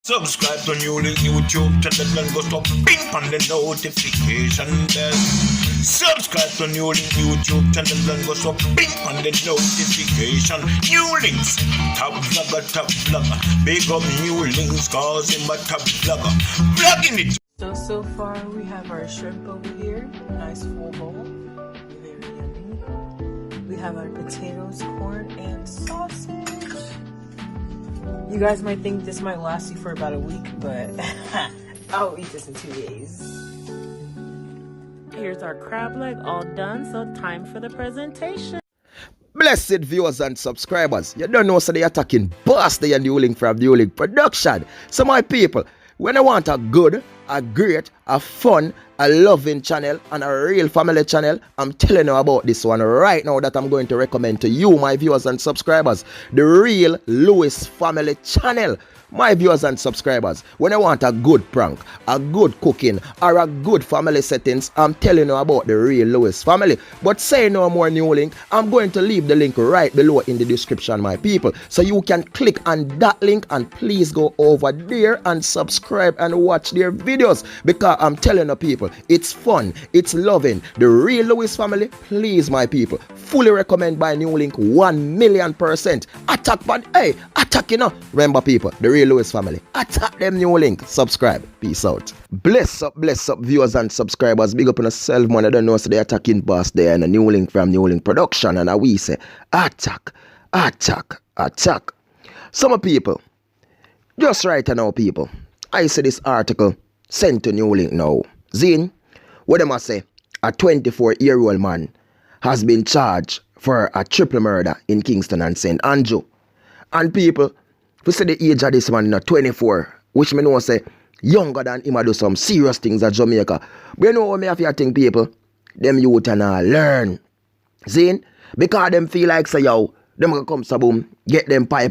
Subscribe to NEWLINK YouTube channel and go to ping on the notification bell. Subscribe to NEWLINK YouTube channel and go to ping on the notification. NEWLINKs, top vlogger. Big up NEWLINKs cause him a top vlogger. Vlogging it. So far we have our shrimp over here. Nice full bowl. Very yummy. We have our potatoes, corn, and sausage. You guys might think this might last you for about a week, but I'll eat this in 2 days. Here's our crab leg all done, so time for the presentation. Blessed viewers and subscribers, you don't know so they attacking boss the NEWLINK from NEWLINK production. So my people, when I want a good, a great, a fun, a loving channel and a real family channel, I'm telling you about this one right now that I'm going to recommend to you, my viewers and subscribers. The Real Lewis Family Channel. My viewers and subscribers, when I want a good prank, a good cooking, or a good family settings, I'm telling you about the Real Lewis family. But say no more NEWLINK, I'm going to leave the link right below in the description, my people. So you can click on that link and please go over there and subscribe and watch their videos. Because I'm telling you people, it's fun, it's loving. The Real Lewis family, please my people, fully recommend by NEWLINK 1,000,000%. Attack, but hey, attack, you know. Remember people, the Real Lewis family, attack them NEWLINK. Subscribe. Peace out. Bless up viewers and subscribers. Big up on yourself, man. I don't know so they attacking boss there and a NEWLINK from NEWLINK production, and we say attack. Some people, just right now people, I see this article sent to NEWLINK now. Zine, what am I say? A 24-year-old man has been charged for a triple murder in Kingston and St. Andrew. And people, we say the age of this man, 24, which me know say younger than him, do some serious things at Jamaica. But you know what me have to think, people? Them youth and learn. See? Because them feel like say, yo, them gonna come so boom, get them pie,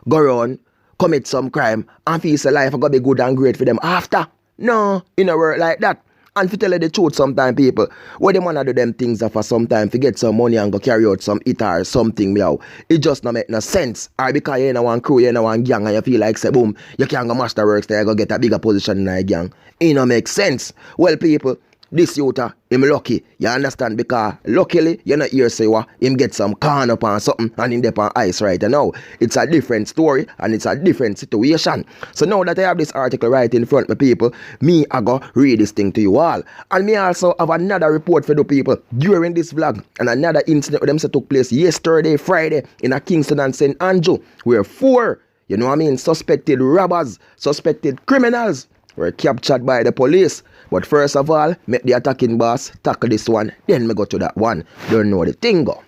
go around, commit some crime, and feel say life gonna be good and great for them after. No, in a world like that. And to tell you the truth, sometimes people, what they wanna do them things for some time to get some money and go carry out some it or something, meow. It just not make no sense. Or because you in one crew, you in one gang, and you feel like say boom, you can't go master works there, you go get a bigger position in a gang. It don't make sense. Well, people, this youth, him lucky. You understand? Because luckily, you not hear say what him get some corn up on something and him dip on ice right now. It's a different story and it's a different situation. So now that I have this article right in front of me, people, me I go read this thing to you all. And me also have another report for the people during this vlog. And another incident with them that took place yesterday, Friday, in a Kingston and St. Andrew, where 4, you know what I mean, suspected robbers, suspected criminals were captured by the police. But first of all, make the attacking boss tackle this one, then me go to that one. Don't know the thing go.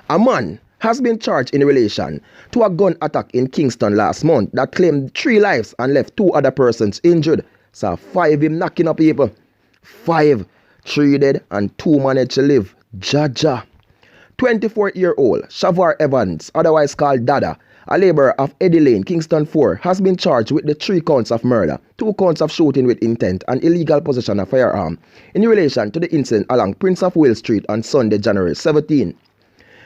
A man has been charged in relation to a gun attack in Kingston last month that claimed 3 lives and left 2 other persons injured. So 5 him knocking up people. 5, 3 dead and 2 managed to live. Jaja. 24-year-old Shavar Evans, otherwise called Dada, a labourer of Eddie Lane, Kingston 4, has been charged with the 3 counts of murder, 2 counts of shooting with intent and illegal possession of firearm in relation to the incident along Prince of Wales Street on Sunday, January 17.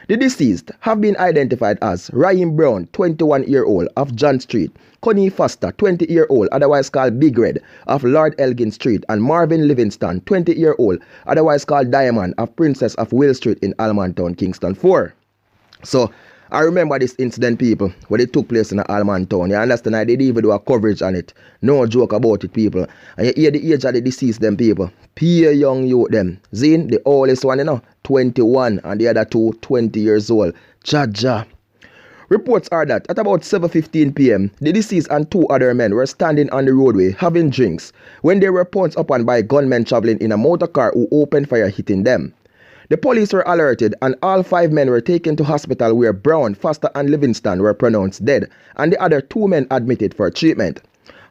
The deceased have been identified as Ryan Brown, 21-year-old, of John Street, Connie Foster, 20-year-old, otherwise called Big Red, of Lord Elgin Street, and Marvin Livingston, 20-year-old, otherwise called Diamond, of Princess of Wales Street in Almontown, Kingston 4. So, I remember this incident, people, when it took place in Almontown. You understand? I did even do a coverage on it. No joke about it, people. And you hear the age of the deceased, them people. Peer young youth, them. Zine, the oldest one, you know, 21, and the other 2, 20 years old. Jaja. Reports are that at about 7:15 p.m., the deceased and 2 other men were standing on the roadway having drinks when they were pounced upon by gunmen traveling in a motor car who opened fire, hitting them. The police were alerted and all 5 men were taken to hospital where Brown, Foster and Livingston were pronounced dead and the other 2 men admitted for treatment.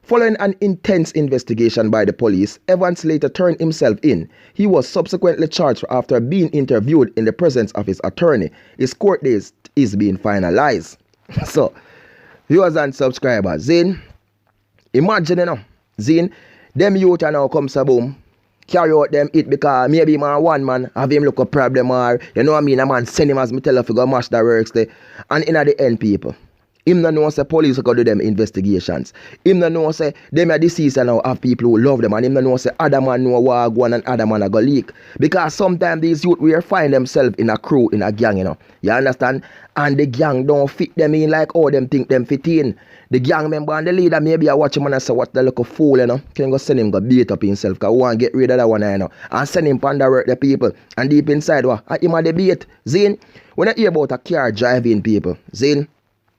Following an intense investigation by the police, Evans later turned himself in. He was subsequently charged after being interviewed in the presence of his attorney. His court date is being finalized. So, viewers and subscribers, Zane, imagine you know, Zane, them youth are now come so boom, carry out them it because maybe man one man have him look a problem or you know what I mean, a man send him as me tell her to go mash the works there. And in the end, people, Him no know say police go do them investigations. Him no know say them are deceased and now have people who love them, and him no know say other man know what go on and other man a go leak. Because sometimes these youth will find themselves in a crew, in a gang, you know. You understand? And the gang don't fit them in like how them think them fit in. The gang member and the leader maybe I watch him and I say what the little fool, you know. Can go send him go beat up himself because we want to get rid of that one, you know. And send him ponder work the people. And deep inside what? Him a debate. Zin, when I hear about a car driving people, Zin,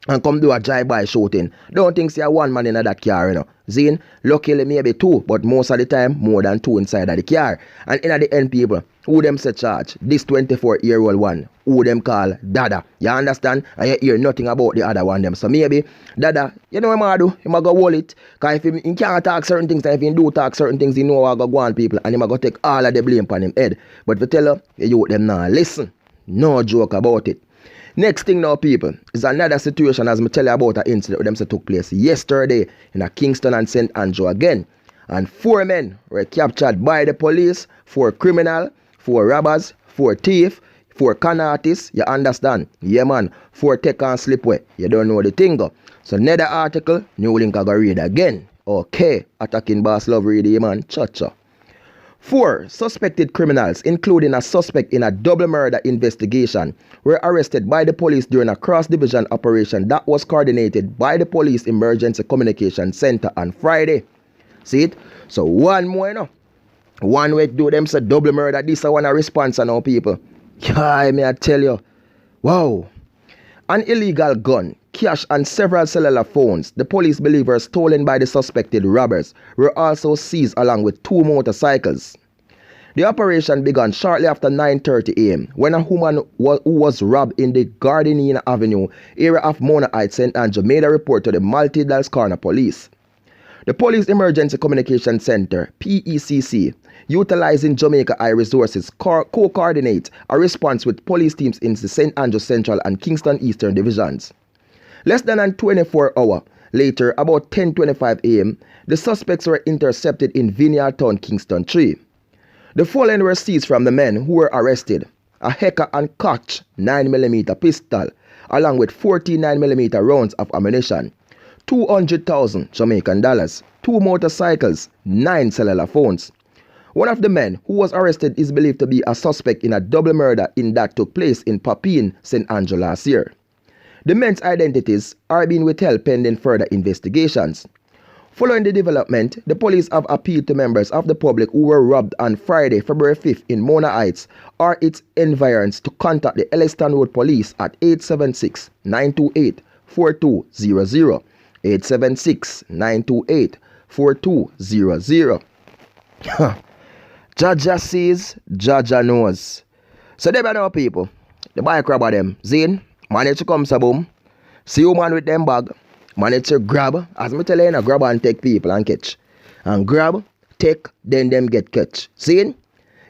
and come do a drive-by shooting, don't think say one man in that car, you know. Zin, luckily maybe two, but most of the time more than two inside of the car. And in the end people, who them say charge? This 24-year-old one, who them call Dada. You understand? And you hear nothing about the other one them. So maybe Dada, you know what he do? He might go hold it. Because if he can't talk certain things, and if he do talk certain things, he know what go on people. And he might go take all of the blame on him head. But to tell you them now, listen, no joke about it. Next thing now, people, is another situation as I tell you about an incident with them that took place yesterday in a KINGST0N and St. Andrew again. And 4 men were captured by the police, 4 criminals, 4 robbers, 4 thieves, 4 con artists, you understand? Yeah man, 4 take and slip away. You don't know the thing go. So another article, NEWLINK I go read again. Okay, attacking boss love read yeah man, cha-cha. 4 suspected criminals, including a suspect in a double murder investigation, were arrested by the police during a cross-division operation that was coordinated by the Police Emergency Communication Center on Friday. See it? So one more, you know. One way to do them say double murder. This is one a response now, people. Yeah, may I tell you. Wow. An illegal gun, cash and several cellular phones the police believe were stolen by the suspected robbers were also seized along with 2 motorcycles. The operation began shortly after 9:30 a.m. when a woman who was robbed in the Gardenia Avenue area of Mona Heights, St. Andrew made a report to the Multidals Corner Police. The Police Emergency Communication Center, PECC, utilizing Jamaica Eye resources, co-coordinate a response with police teams in the St. Andrew Central and Kingston Eastern divisions. Less than 24 hours later, about 10:25 a.m., the suspects were intercepted in Vineyard Town, Kingston 3. The following were seized from the men who were arrested: a Hecker and Koch 9mm pistol, along with 40 9mm rounds of ammunition, 200,000 Jamaican dollars, 2 motorcycles, 9 cellular phones. One of the men who was arrested is believed to be a suspect in a double murder that took place in Papine, St. Andrew last year. The men's identities are being withheld pending further investigations. Following the development, the police have appealed to members of the public who were robbed on Friday, February 5th in Mona Heights or its environs to contact the Elliston Road Police at 876-928-4200. 876-928-4200. Jaja sees, Jaja knows. So they know people. The bike robber them. Zane, manage to come boom. See you man with them bag. Manage to grab. As me tell you, grab and take people and catch. And grab, take, then them get catch. Zane,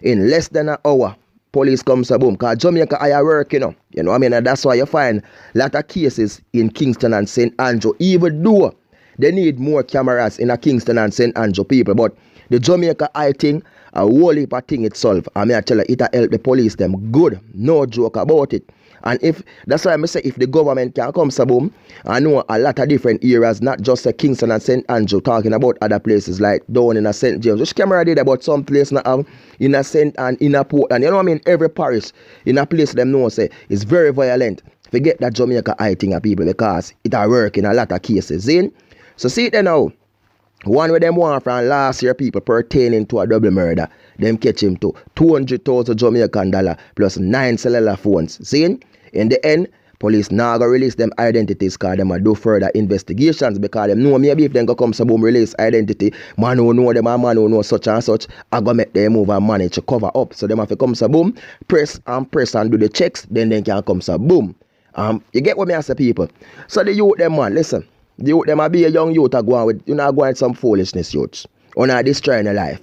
in less than an hour, police comes boom. Because Jamaica are work, you know. You know what I mean? And that's why you find a lot of cases in KINGST0N and St. Andrew. Even though they need more cameras in a KINGST0N and St. Andrew people. But the Jamaica eye thing, a whole heap of thing itself. I mean, I tell you, it'll help the police them good. No joke about it. And if that's why I say if the government can come boom, I know a lot of different areas, not just a KINGST0N and St. Andrew, talking about other places like down in a St. James. Which camera did about some place now in a St. and in a Port. And you know what I mean? Every parish in a place them know say is very violent. Forget that Jamaica eye thing of people because it are work in a lot of cases. See? So see it there now. One with them one from last year people pertaining to a double murder. Them catch him to 200,000 Jamaican dollar plus 9 cellular phones. See? In the end, police now go release them identities because them do further investigations because them know maybe if them go come boom release identity, man who know them and man who know such and such, I go make them move and manage to cover up. So them have to come boom, press and do the checks, then they can come boom. You get what me say people? So the youth them man, listen. The youth them a be a young youth a go on with, you know, go on with some foolishness youths. Or not destroying their life.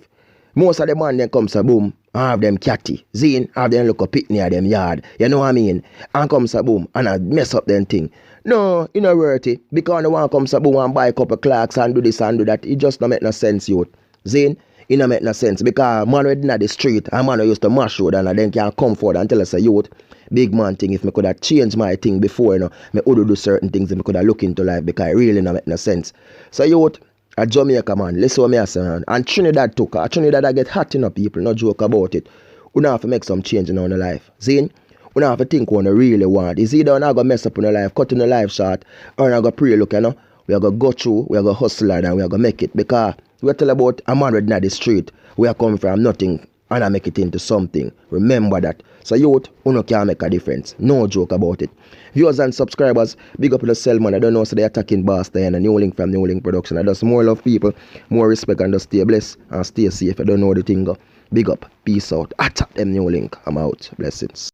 Most of the man then come boom, and have them catty. Zine, have them look up pit near them yard. You know what I mean? And come boom, and I mess up them thing. No, you know worth it. Because the one come boom and buy a couple clocks and do this and do that. It just don't make no sense, youth. Zine, it don't make no sense. Because man who in the street, and man who used to mash road and then can come forward and tell us a youth. big man thing. If me could have changed my thing before, you know, me would do certain things and me could have look into life because it really not make no sense. So youth, a Jamaica man, listen what me I say, man. And Trinidad too, cause Trinidad I get hot, you know, people, no joke about it. We have to make some change in our life. See? We have to think what we really want. It's either we're not going to mess up in our life, cut in the life short, or we're not going to pray, look, you know. We are going to go through, we are going to hustle hard, and we are going to make it. Because we tell about a man right in the street, we are coming from nothing, and I make it into something. Remember that. So youth, you can make a difference. No joke about it. Viewers and subscribers, big up to the cell, man. I don't know, so they're attacking Boston and NEWLINK from NEWLINK Production. I just more love people, more respect, and just stay blessed and stay safe. I don't know the thing. Big up. Peace out. Attack them NEWLINK. I'm out. Blessings.